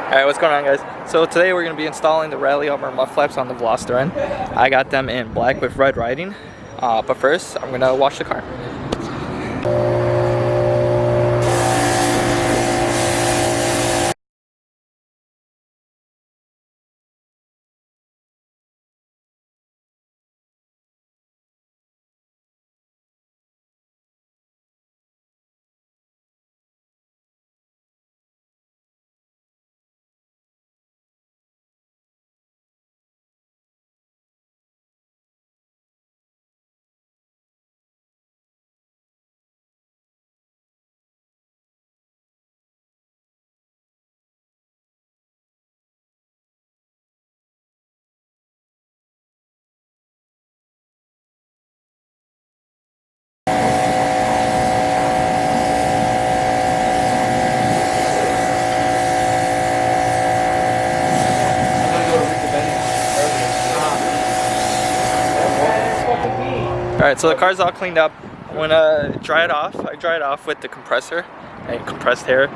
Alright, what's going on, guys? So today we're going to be installing the Rallyarmor Mudflaps on the Veloster. I got them in black with red writing. But first, I'm going to wash the car. Alright, so the car's all cleaned up. I'm gonna dry it off. I dry it off with the compressor and compressed hair.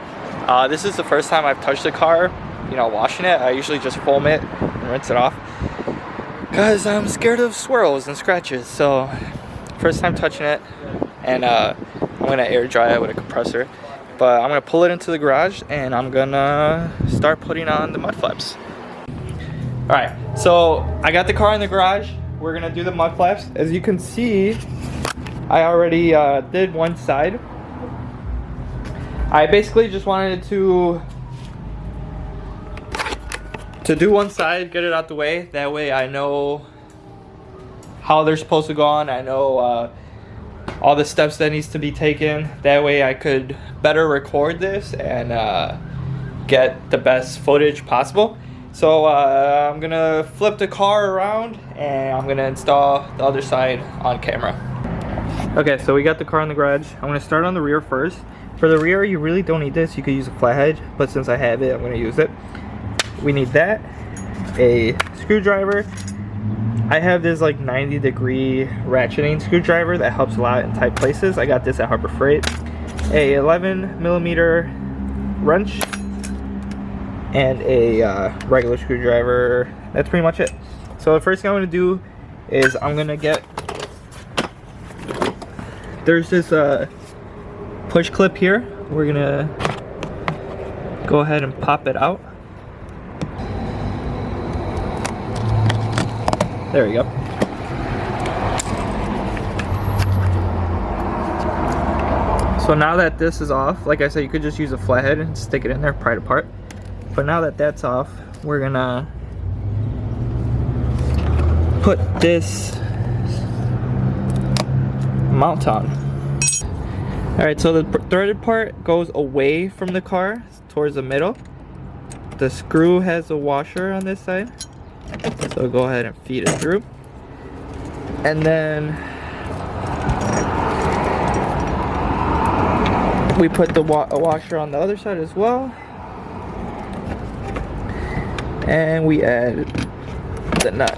This is the first time I've touched the car, washing it. I usually just foam it and rinse it off because I'm scared of swirls and scratches. So first time touching it, and I'm gonna air dry it with a compressor. But I'm gonna pull it into the garage and I'm gonna start putting on the mud flaps. Alright, so I got the car in the garage. We're gonna do the mud flaps. As you can see, I already did one side. I basically just wanted to do one side, get it out the way. That way I know how they're supposed to go on. I know all the steps that needs to be taken. That way I could better record this and get the best footage possible. So I'm gonna flip the car around and I'm gonna install the other side on camera. Okay, so we got the car in the garage. I'm gonna start on the rear first. For the rear, you really don't need this. You could use a flathead, but since I have it, I'm gonna use it. We need that, a screwdriver. I have this like 90-degree ratcheting screwdriver that helps a lot in tight places. I got this at Harbor Freight. A 11mm wrench. And a regular screwdriver. That's pretty much it. So the first thing I'm going to do is I'm going to get, there's this push clip here. We're going to go ahead and pop it out. There we go. So now that this is off, like I said, you could just use a flathead and stick it in there, pry it apart. But now that that's off, we're gonna put this mount on. Alright, so the threaded part goes away from the car towards the middle. The screw has a washer on this side, so go ahead and feed it through. And then we put the washer on the other side as well. And we add the nut.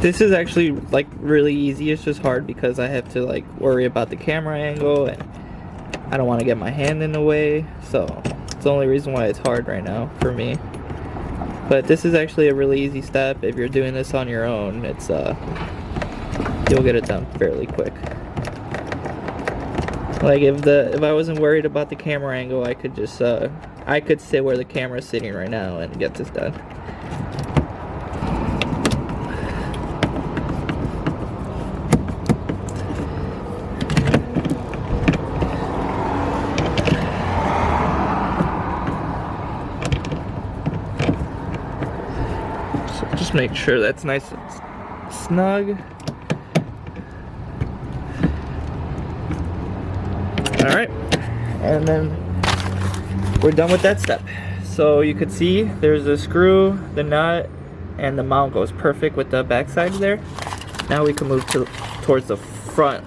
This is actually like really easy. It's just hard because I have to like worry about the camera angle and I don't want to get my hand in the way. So it's the only reason why it's hard right now for me. But this is actually a really easy step. If you're doing this on your own, it's you'll get it done fairly quick. Like if I wasn't worried about the camera angle, I could just I could sit where the camera's sitting right now and get this done. Just make sure that's nice and snug. Alright, and then we're done with that step. So you could see there's a screw, the nut, and the mount goes perfect with the back side there. Now we can move towards the front.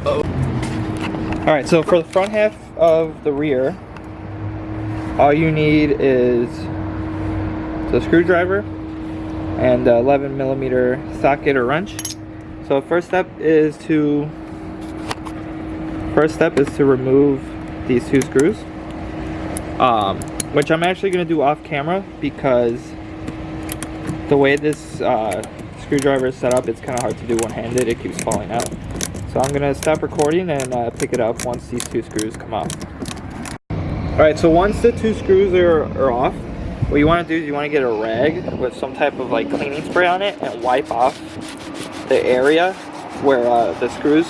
Oh. Alright, so for the front half of the rear, all you need is the screwdriver and 11mm socket or wrench. So first step is to remove these two screws, which I'm actually going to do off camera because the way this screwdriver is set up, it's kind of hard to do one-handed. It keeps falling out. So I'm going to stop recording and pick it up once these two screws come off. Alright, so once the two screws are off, what you want to do is you want to get a rag with some type of like cleaning spray on it and wipe off the area where the screws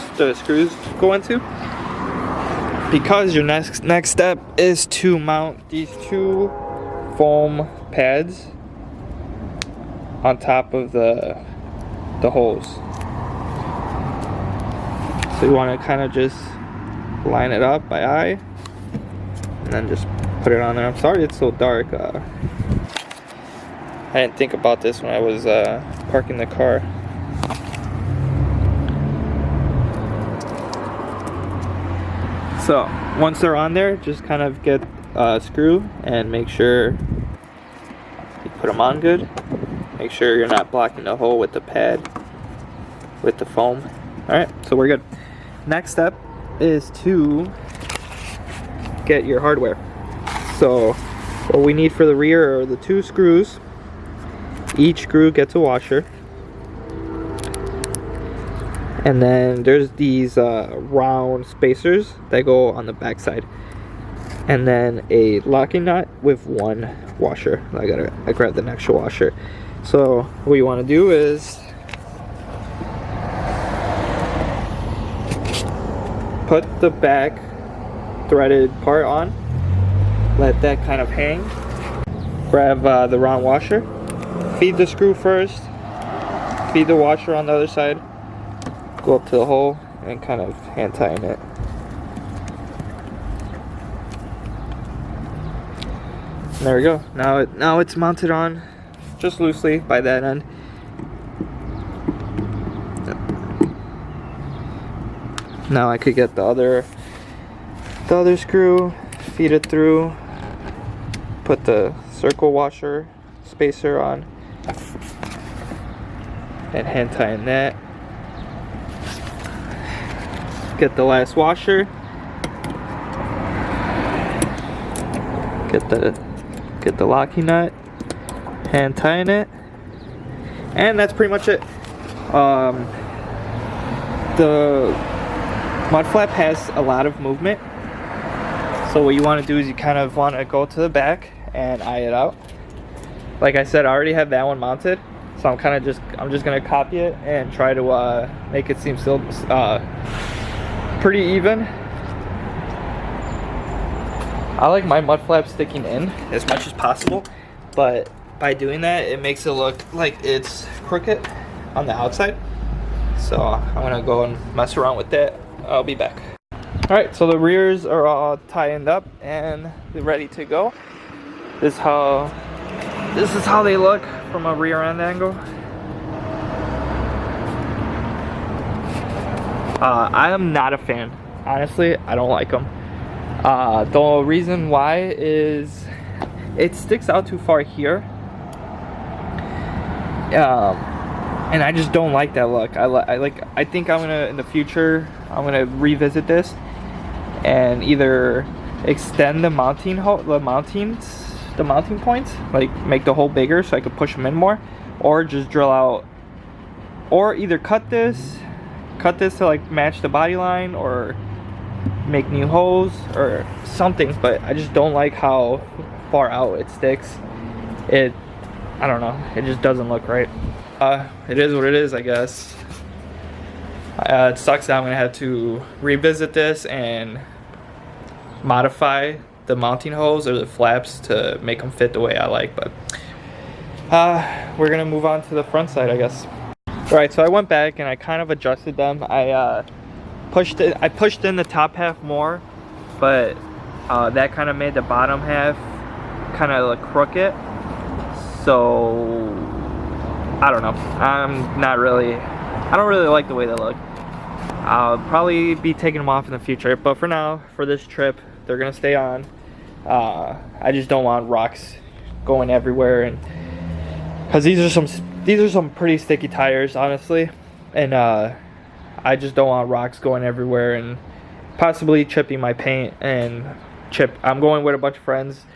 go into. Because your next step is to mount these two foam pads on top of the holes. So you want to kind of just line it up by eye and then just put it on there. I'm sorry it's so dark. I didn't think about this when I was parking the car. So once they're on there, just kind of get a screw and make sure you put them on good. Make sure you're not blocking the hole with the pad, with the foam. Alright, so we're good. Next step is to get your hardware. So what we need for the rear are the two screws. Each screw gets a washer. And then there's these round spacers that go on the back side. And then a locking nut with one washer. I grabbed the extra washer. So what you want to do is put the back threaded part on. Let that kind of hang. Grab the round washer. Feed the screw first. Feed the washer on the other side. Go up to the hole and kind of hand tighten it. And there we go. Now it's mounted on just loosely by that end. Now I could get the other screw, feed it through, put the circle washer spacer on, and hand tighten that. Get the last washer. Get the locking nut. Hand tighten it. And that's pretty much it. The mud flap has a lot of movement. So what you want to do is you kind of want to go to the back and eye it out. Like I said, I already have that one mounted. So I'm just gonna copy it and try to make it seem still pretty even. I like my mud flap sticking in as much as possible, but by doing that, it makes it look like it's crooked on the outside. So I'm gonna go and mess around with that. I'll be back. All right, so the rears are all tightened up and ready to go. This is how they look from a rear end angle. I am not a fan. Honestly, I don't like them. The reason why is it sticks out too far here. And I just don't like that look. I think I'm gonna, in the future, I'm gonna revisit this and either extend the mounting points, like make the hole bigger so I could push them in more, or just drill out, or either cut this to like match the body line, or make new holes or something. But I just don't like how far out it sticks. I don't know, it just doesn't look right. It is what it is, I guess. It sucks that I'm gonna have to revisit this and modify the mounting holes or the flaps to make them fit the way I like, but we're gonna move on to the front side, I guess. Alright, so I went back and I kind of adjusted them. I pushed in the top half more, but that kind of made the bottom half kind of look crooked. So I don't know, I'm not really I don't really like the way they look. I'll probably be taking them off in the future, but for now, for this trip, they're gonna stay on. I just don't want rocks going everywhere, and because these are some pretty sticky tires, honestly, and I just don't want rocks going everywhere and possibly chipping my paint and I'm going with a bunch of friends.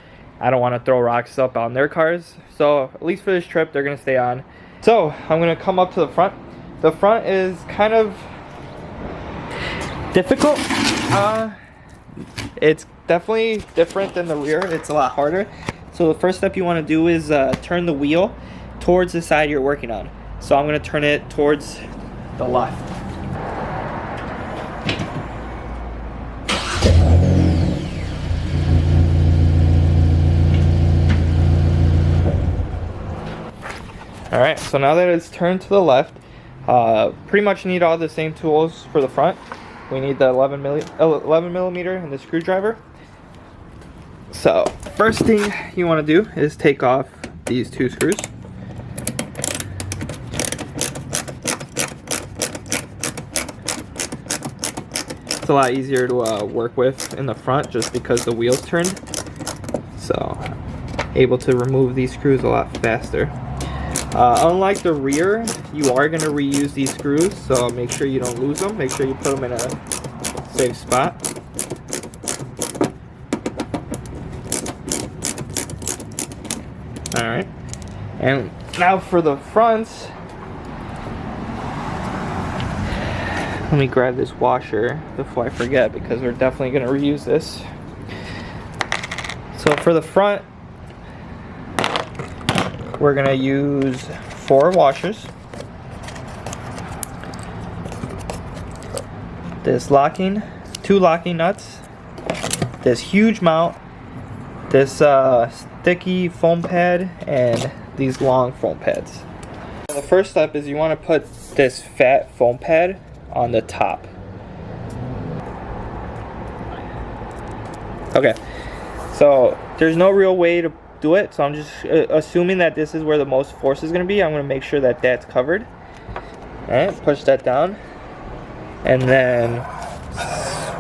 I don't want to throw rocks up on their cars, so at least for this trip, they're gonna stay on. So I'm gonna come up to the front. The front is kind of difficult. It's definitely different than the rear. It's a lot harder. So the first step you want to do is turn the wheel towards the side you're working on. So I'm going to turn it towards the left. Alright, so now that it's turned to the left, pretty much need all the same tools for the front. We need the 11 millimeter and the screwdriver. So first thing you want to do is take off these two screws. It's a lot easier to work with in the front just because the wheel's turned. So able to remove these screws a lot faster. Unlike the rear, you are going to reuse these screws, so make sure you don't lose them. Make sure you put them in a safe spot. Alright, and now for the fronts, let me grab this washer before I forget because we're definitely going to reuse this. So for the front, we're going to use 4 washers. This two locking nuts, this huge mount, this sticky foam pad, and these long foam pads. The first step is you want to put this fat foam pad on the top. Okay, so there's no real way to do it, so I'm just assuming that this is where the most force is going to be. I'm going to make sure that that's covered. Alright, push that down, and then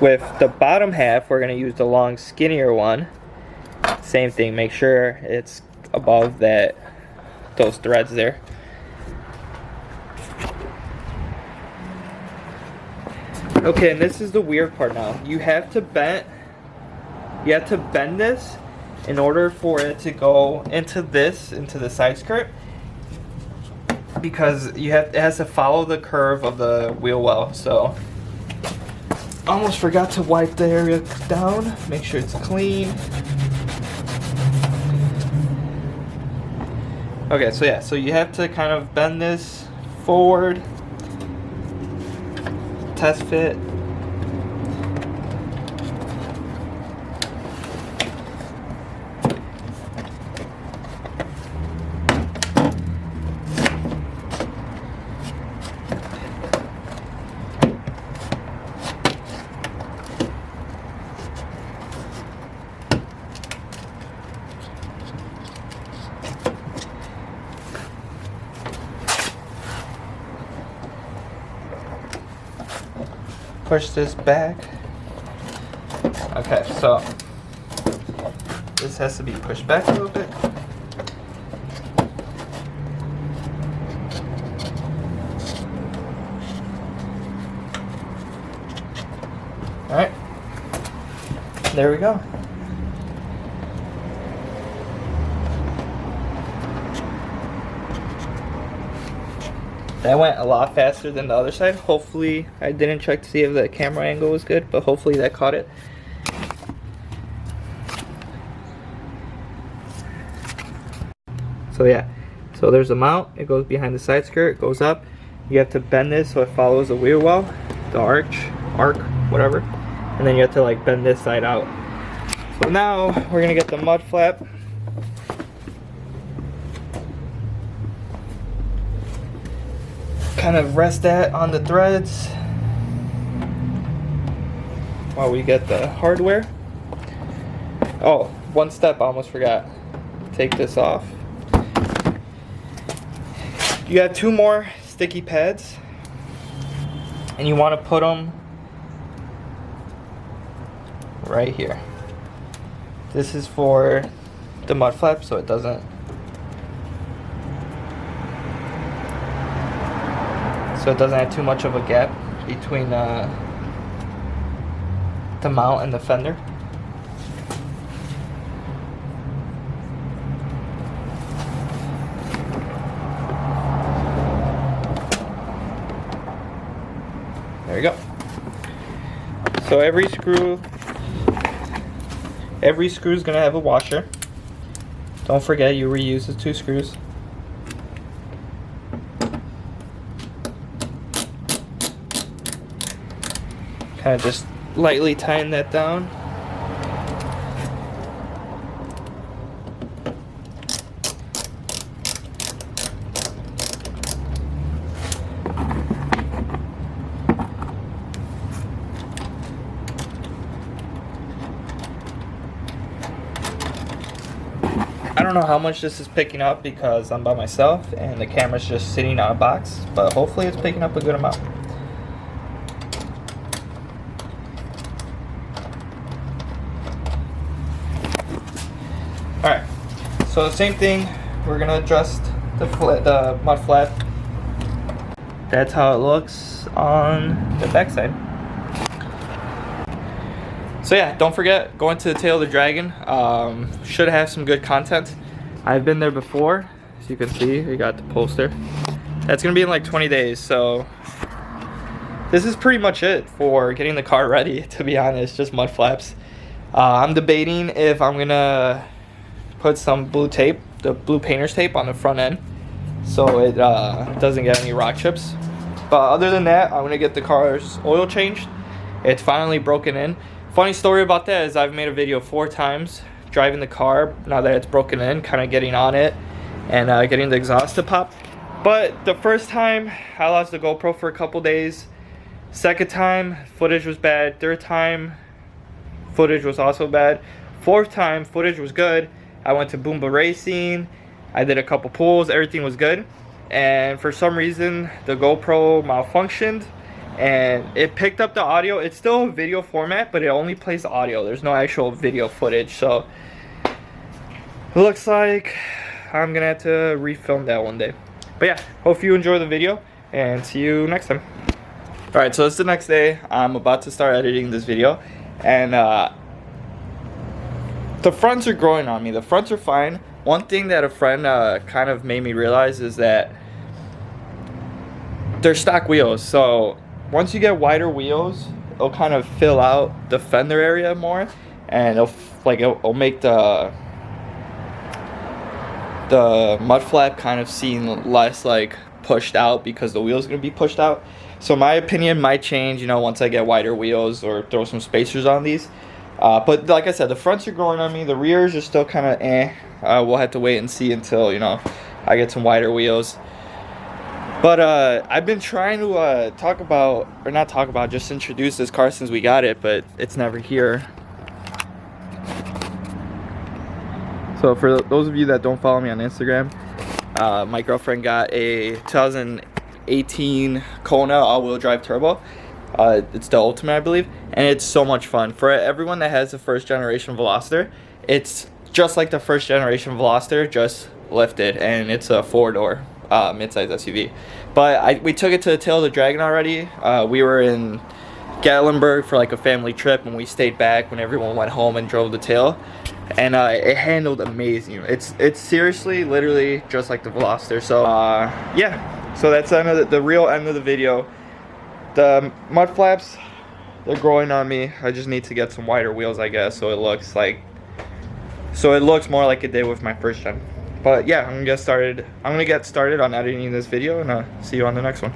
with the bottom half we're going to use the long skinnier one. Same thing, make sure it's above those threads there. Okay, and this is the weird part now. You have to bend this in order for it to go into the side skirt, because it has to follow the curve of the wheel well. So almost forgot to wipe the area down, make sure it's clean. Okay, so yeah, so you have to kind of bend this forward, test fit. Push this back. Okay, so this has to be pushed back a little bit. Alright, there we go. That went a lot faster than the other side. Hopefully, I didn't check to see if the camera angle was good, but hopefully that caught it. So yeah, so there's a mount. It goes behind the side skirt, it goes up. You have to bend this so it follows the wheel well, the arc, whatever. And then you have to like bend this side out. So now we're gonna get the mud flap. Kind of rest that on the threads while we get the hardware. Oh, one step I almost forgot. Take this off. You have 2 more sticky pads. and you want to put them right here. This is for the mud flap, so it doesn't have too much of a gap between the mount and the fender. There you go. So every screw is gonna have a washer. Don't forget you reuse the 2 screws. Kind of just lightly tighten that down. I don't know how much this is picking up because I'm by myself and the camera's just sitting on a box, but hopefully it's picking up a good amount. Alright, so the same thing, we're going to adjust the mud flap. That's how it looks on the backside. So yeah, don't forget, going to the Tail of the Dragon. Should have some good content. I've been there before, as you can see, we got the poster. That's going to be in like 20 days, so this is pretty much it for getting the car ready, to be honest, just mud flaps. I'm debating if I'm going to put some blue tape, the blue painter's tape on the front end, so it doesn't get any rock chips. But other than that, I'm going to get the car's oil changed. It's finally broken in. Funny story about that is I've made a video 4 times driving the car now that it's broken in, kind of getting on it and getting the exhaust to pop. But the first time I lost the GoPro for a couple days. Second time footage was bad. Third time footage was also bad. Fourth time footage was good. I went to Boomba Racing, I did a couple pulls, everything was good. And for some reason, the GoPro malfunctioned and it picked up the audio. It's still a video format, but it only plays audio. There's no actual video footage. So it looks like I'm gonna have to refilm that one day. But yeah, hope you enjoy the video and see you next time. Alright, so it's the next day. I'm about to start editing this video and the fronts are growing on me. The fronts are fine. One thing that a friend kind of made me realize is that they're stock wheels. So once you get wider wheels, it'll kind of fill out the fender area more, and it'll make the mud flap kind of seem less like pushed out because the wheel's gonna be pushed out. So my opinion might change, you know, once I get wider wheels or throw some spacers on these. But like I said, the fronts are growing on me. The rears are still kind of we'll have to wait and see until, you know, I get some wider wheels. But I've been trying to just introduce this car since we got it, but it's never here. So for those of you that don't follow me on Instagram, my girlfriend got a 2018 Kona all-wheel drive turbo. It's the Ultimate, I believe, and it's so much fun. For everyone that has the first generation Veloster, it's just like the first generation Veloster, just lifted, and it's a 4-door midsize SUV. But we took it to the Tail of the Dragon already. We were in Gatlinburg for like a family trip, and we stayed back when everyone went home and drove the Tail, and it handled amazing. It's seriously, literally just like the Veloster. So yeah, so that's the real end of the video. The mud flaps, they're growing on me. I just need to get some wider wheels, I guess, so it looks more like it did with my first gen. But yeah, I'm gonna get started on editing this video, and see you on the next one.